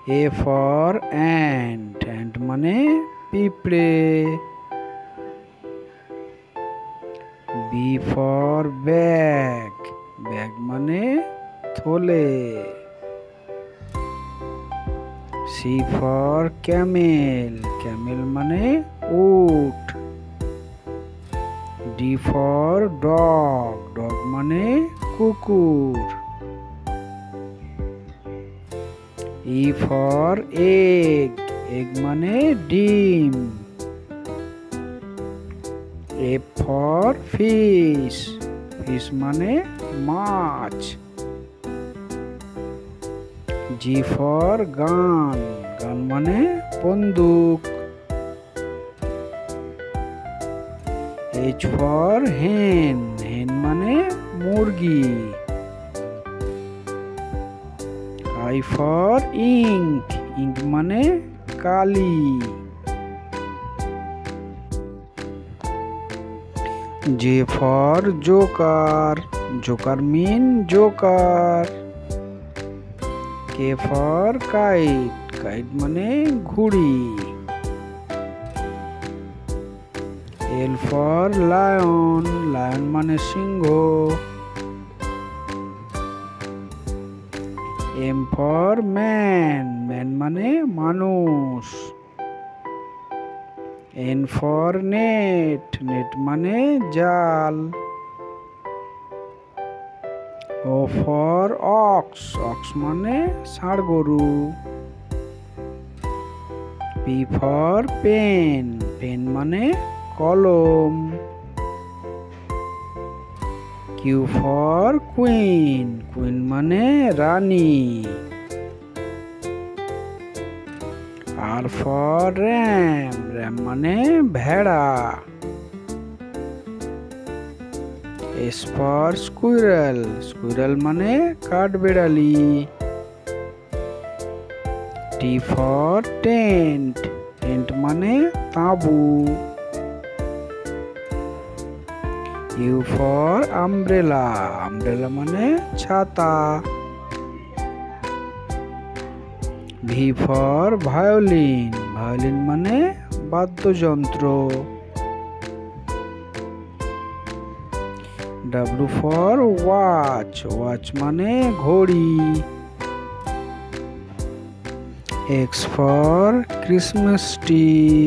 A for ant, ant মানে পিঁপড়ে। B for bag, bag মানে থলে। C for camel, camel মানে উট। D for dog, dog মানে কুকুর। E for egg, egg মানে ডিম। F for fish, fish মানে মাছ। G for gun, gun মানে বন্দুক। H for hen, hen মানে মুরগি। I for ink, ink মানে কালি। J for joker, joker mean joker. K for kite, kite মানে ঘুড়ি। L for lion, lion মানে সিংহ। M for man, man মানে মানুষ। N for net, net মানে জাল। O for ox, ox মানে ষাঁড় গরু। P for pen, pen মানে কলম। Q for queen, queen মানে রানী। R for ram, ram মানে ভেড়া। S for squirrel, squirrel মানে কাঠবিড়ালি। T for tent, tent মানে তাঁবু। U for umbrella, umbrella মানে ছাতা। V for violin, violin মানে বাদ্যযন্ত্র। W for watch, watch মানে ঘড়ি। X for Christmas tree,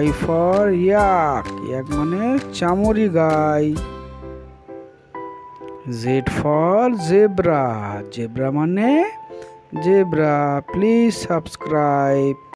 Y for yak, yak মানে চামড়ি গাই। Z for zebra, zebra মানে জেব্রা। Please subscribe.